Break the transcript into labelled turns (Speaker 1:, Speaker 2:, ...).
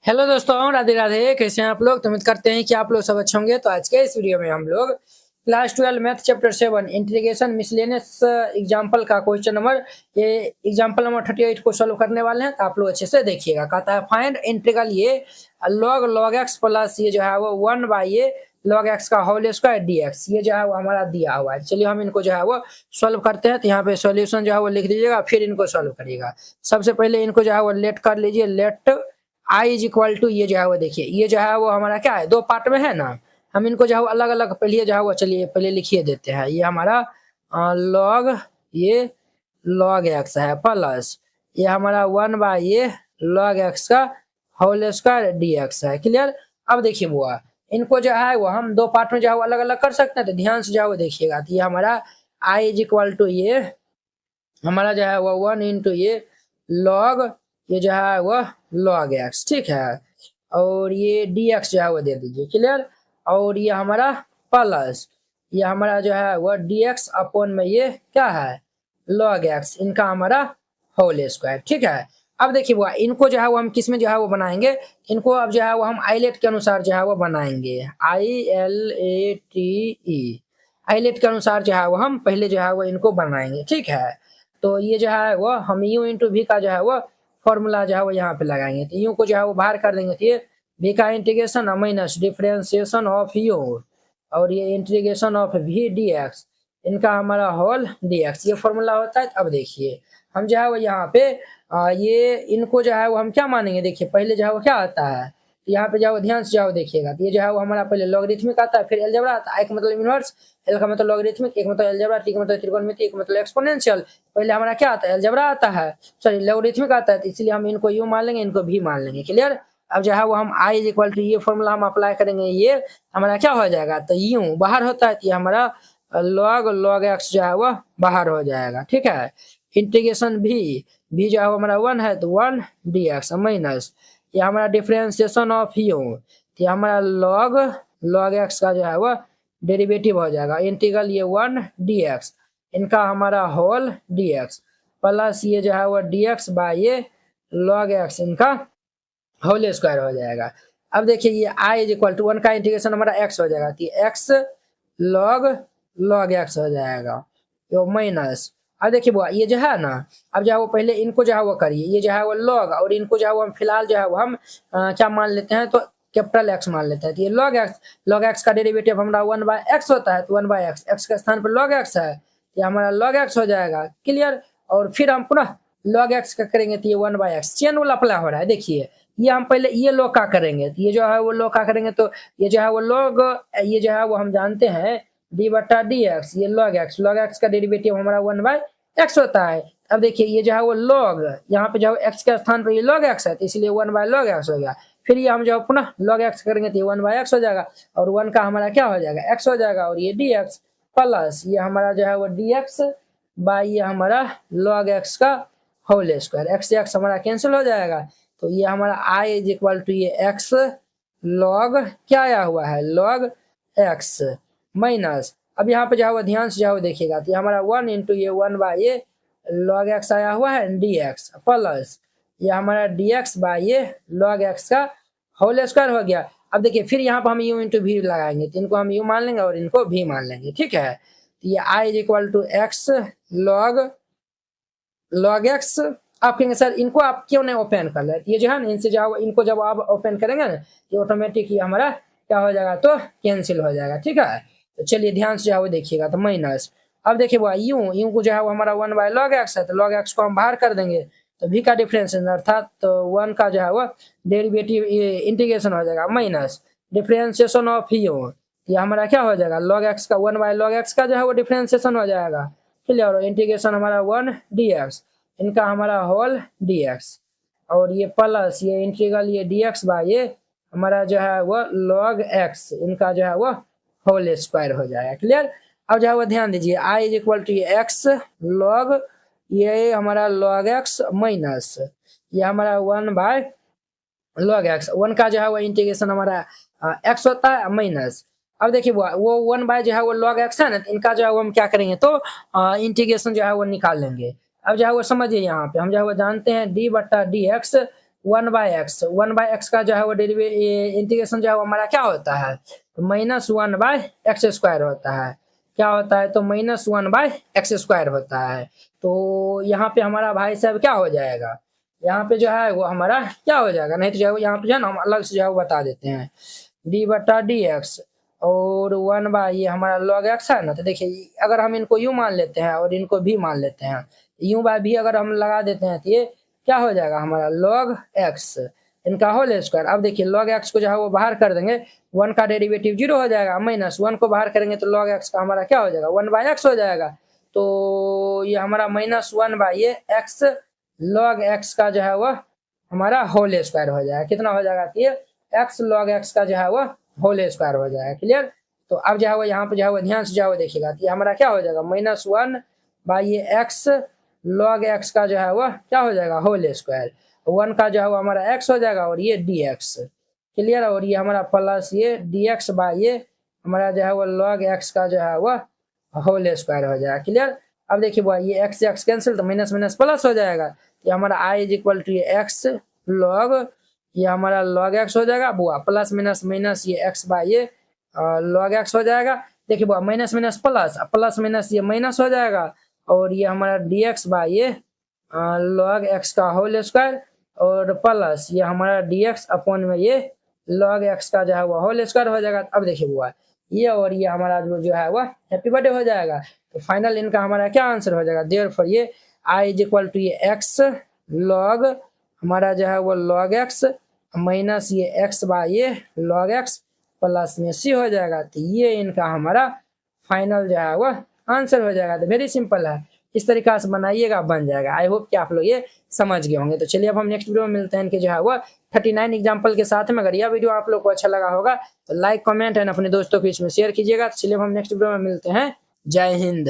Speaker 1: Hello दोस्तों, राधे राधे। कैसे हैं आप लोग? तो उम्मीद करते हैं कि आप लोग सब अच्छे होंगे। तो आज के इस वीडियो में हम लोग class 12 math chapter 7 integration miscellaneous example का क्वेश्चन नंबर ये एग्जाम्पल नंबर 38 को सॉल्व करने वाले हैं। तो आप लोग अच्छे से देखिएगा। कहता है फाइंड इंटीग्रल ये log x प्लस ये जो है वो 1 बाई ये log x का होल स्क्वायर dx ये जो है वो हमारा दिया हुआ है। चलिए हम इनको जो है वो सॉल्व करते हैं। तो यहाँ पे सॉल्यूशन जो है वो लिख दीजिएगा, फिर इनको सॉल्व करिएगा। सबसे पहले इनको जो है वो लेट कर लीजिए। Let i is equal to ये जो है वो देखिए, ये जो है वो हमारा क्या है, दो पार्ट में है ना। हम इनको जो है अलग अलग पहले जो है वो चलिए पहले लिखिए देते हैं। ये हमारा लॉग ये लॉग एक्स है प्लस ये हमारा 1 बाई ये लॉग एक्स का होल स्क्वायर डी एक्स है। क्लियर? अब देखिए बुआ, इनको जो है वो हम दो पार्ट में जो है अलग अलग कर सकते हैं। तो ध्यान से जो है वो देखिएगा। तो ये हमारा आई इज इक्वल टू ये हमारा जो है वो 1 इंटू ये लॉग ये जो है वो लॉग एक्स, ठीक है। और ये डी एक्स जो है वो दे दीजिए। क्लियर? और ये हमारा प्लस ये हमारा जो है वो डी एक्स अपॉन में ये क्या है लॉग एक्स, इनका हमारा होल स्क्वायर, ठीक है। अब देखिए वो इनको जो है वो हम किस में जो है वो बनाएंगे, इनको अब जो है वो हम आइलेट के अनुसार जो है वो बनाएंगे। ILATE आइलेट के अनुसार जो है वो हम पहले जो है वो इनको बनाएंगे, ठीक है। तो ये जो है वो हम यू इंटू भी का जो है वो फॉर्मूला जो है वो यहाँ पे लगाएंगे। तो यू को जो है वो बाहर कर देंगे। तो ये भी का integration minus differentiation of you और ये इंटीग्रेशन ऑफ भी डी एक्स, इनका हमारा होल डी एक्स, ये फॉर्मूला होता है। अब देखिए हम जो है वो यहाँ पे ये इनको जो है वो हम क्या मानेंगे। देखिए पहले जो है वो क्या आता है, यहाँ पे जाओ ध्यान से जाओ देखिएगा। तो ये जो है वो हमारा पहले लॉगरिथमिक आता है, फिर अलजेब्रा आता है। आई का मतलब इनवर्स, एल का मतलब लॉगरिथमिक, एक मतलब अलजेब्रा, टी का मतलब त्रिकोणमिति, एक मतलब एक्सपोनेंशियल। पहले हमारा क्या आता है, अलजेब्रा आता है, सॉरी लॉगरिथमिक आता है। तो इसलिए हम इनको यू मान लेंगे, इनको भी मान लेंगे। क्लियर? अब जो है वो हम आई इज इक्वल टू ये फॉर्मूला हम अप्लाई करेंगे, ये हमारा क्या हो जाएगा, तो यू बाहर होता है। तो ये हमारा लॉग एक्स जो है वो बाहर हो जाएगा, ठीक है। इंटीग्रेशन भी जो है हमारा 1 है तो 1 डी एक्स माइनस ये हमारा डिफरेंशिएशन ऑफ यू, तो हमारा लॉग एक्स का जो है वो डेरिवेटिव हो जाएगा इंटीग्रल ये 1 डी एक्स, इनका हमारा होल डी एक्स प्लस ये जो है वो डी एक्स बाई ये लॉग एक्स, इनका होल स्क्वायर हो जाएगा। अब देखिए ये आई इज इक्वल टू 1 का इंटीग्रेशन हमारा एक्स हो जाएगा। तो एक्स लॉग एक्स हो जाएगा तो माइनस। अब देखिए बुआ ये जो है ना, अब जो है वो पहले इनको जो है वो करिए, ये जो है वो लॉग और इनको जो है वो हम फिलहाल जो है वो हम क्या मान लेते हैं, तो कैपिटल एक्स मान लेते हैं। तो ये लॉग एक्स का डेरिवेटिव हमारा 1 बाय एक्स होता है। तो 1 बाय एक्स, एक्स के स्थान पर लॉग एक्स है, ये हमारा लॉग एक्स हो जाएगा। क्लियर? और फिर हम पुनः लॉग एक्स का करेंगे तो ये 1 by X chain rule apply हो रहा है। देखिए ये हम पहले ये लॉग का करेंगे, तो ये जो है वो लॉग का करेंगे, तो ये जो है वो लॉग ये जो है वो हम जानते हैं डी बटा डी एक्स, ये लॉग एक्स का डेरिवेटिव हमारा 1 बाय एक्स होता है। अब देखिए ये जो है वो लॉग यहाँ पे जो एक्स के स्थान पर ये लॉग एक्स है, तो इसलिए 1 बाय लॉग एक्स हो गया। फिर ये हम जो पुनः लॉग एक्स करेंगे तो ये 1 बाय एक्स हो जाएगा और 1 का हमारा क्या हो जाएगा, एक्स हो जाएगा। और ये डी एक्स प्लस ये हमारा जो है वो डी एक्स बाई ये हमारा लॉग एक्स का होल स्क्वायर, एक्स से एक्स हमारा कैंसिल हो जाएगा। तो ये हमारा आई इज इक्वल टू ये एक्स लॉग क्या आया हुआ है, लॉग एक्स माइनस। अब यहाँ पे जो है वो ध्यान से जो देखिएगा, तो ये हमारा 1 इंटू ये 1 बाई ये लॉग एक्स आया हुआ है डी एक्स प्लस ये हमारा डी एक्स बाई ये लॉग एक्स का होल स्क्वायर हो गया। अब देखिए फिर यहाँ पर हम यू इंटू भी लगाएंगे, तो इनको हम यू मान लेंगे और इनको भी मान लेंगे, ठीक है। तो ये I is equal to X log X. आप कहेंगे सर इनको आप क्यों नहीं ओपन कर रहे, ये जो है ना इनसे जो इनको जब आप ओपन करेंगे ना ये ऑटोमेटिक ये हमारा क्या हो जाएगा, तो कैंसिल हो जाएगा, ठीक है। तो चलिए ध्यान से जो देखिएगा, तो माइनस। अब देखिए वो यू को जो है वो हमारा 1 बाय लॉग एक्स है, तो लॉग एक्स को हम बाहर कर देंगे, तो भी का डिफरेंस अर्थात तो 1 का जो है वो डेरिवेटिव इंटीग्रेशन हो जाएगा माइनस डिफरेंशिएशन ऑफ यू, ये हमारा क्या हो जाएगा, लॉग एक्स का 1 बाय लॉग एक्स का जो है वो डिफरेंशिएशन हो जाएगा। क्लियर? और इंटीग्रेशन हमारा 1 डी एक्स, इनका हमारा होल डी एक्स और ये प्लस ये इंटीग्रल ये डी एक्स बाई ये हमारा जो है वो लॉग एक्स, इनका जो है वो होल स्क्वायर हो जाएगा। क्लियर? अब जो है वो ध्यान दीजिए आई इज इक्वल टू ये एक्स लॉग ये हमारा लॉग एक्स माइनस ये हमारा 1 बाय लॉग एक्स, 1 का जो है वो इंटीग्रेशन हमारा एक्स होता है माइनस। अब देखिए वो 1 बाय जो है वो लॉग एक्स है ना, तो इनका जो है वो हम क्या करेंगे, तो इंटीग्रेशन जो है वो निकाल लेंगे। अब जो है वो समझिए यहाँ पे हम जो है वो जानते हैं डी बटा डी एक्स 1/x का जो है वो इंटीग्रेशन जो है वो हमारा क्या होता है, तो -1/x² होता है। क्या होता है, तो -1/x² होता है। तो यहाँ पे हमारा भाई साहब क्या हो जाएगा, यहाँ पे जो है वो हमारा क्या हो जाएगा, नहीं तो जो है यहाँ पे जो है ना हम अलग से जो है वो बता देते हैं, d/dx और 1/, ये हमारा log x है ना, तो देखिए अगर हम इनको यूं मान लेते हैं और इनको भी मान लेते हैं, यूं बाय भी अगर हम लगा देते हैं तो ये क्या हो जाएगा हमारा log x इनका होल स्क्वायर। अब देखिए log x को जो है वो बाहर कर देंगे, 1 का डेरिवेटिव 0 हो जाएगा, -1 को बाहर करेंगे तो log x का हमारा क्या हो जाएगा 1/x हो जाएगा। तो ये हमारा -1/x log x का जो है वो हमारा होल स्क्वायर हो जाएगा। कितना हो जाएगा, ये x log x का जो है वो होल स्क्वायर हो जाएगा। क्लियर। तो अब जो है वो यहाँ पे जो है वो ध्यान से जो है वो देखिएगा, तो ये हमारा क्या हो जाएगा -1/x log x का जो है वो क्या हो जाएगा होल स्क्वायर, 1 का जो है वो हमारा x हो जाएगा और ये dx। क्लियर। और ये हमारा प्लस ये dx बाय ये हमारा जो है वो log x का जो है वो होल स्क्वायर हो जाएगा। क्लियर। अब देखिए वो ये x से x कैंसिल, तो माइनस माइनस प्लस हो जाएगा, ये हमारा i = x log, ये हमारा log x हो जाएगा, बुआ प्लस माइनस माइनस ये x बाय ये log x हो जाएगा। देखिए बुआ minus minus plus, plus minus ये माइनस हो जाएगा, और ये हमारा dx बाय ये log x का होल स्क्वायर और प्लस ये हमारा dx अपॉन में ये log x का जो है वो होल स्क्वायर हो जाएगा। अब देखिए बुआ ये और ये हमारा जो है वो हैप्पी बर्थडे हो जाएगा। तो फाइनल इनका हमारा क्या आंसर हो जाएगा, देयरफॉर ये i = x log हमारा जो है वो log x माइनस ये x बाय ये log x प्लस में c हो जाएगा। तो ये इनका हमारा फाइनल जो है वो आंसर हो जाएगा। तो वेरी सिंपल है, इस तरीका से बनाइएगा बन जाएगा। आई होप कि आप लोग ये समझ गए होंगे। तो चलिए अब हम नेक्स्ट वीडियो में मिलते हैं कि जो है वो 39 एग्जाम्पल के साथ में। अगर यह वीडियो आप लोग को अच्छा लगा होगा तो लाइक कमेंट एंड अपने दोस्तों के बीच में शेयर कीजिएगा। तो चलिए अब हम नेक्स्ट वीडियो में मिलते हैं। जय हिंद।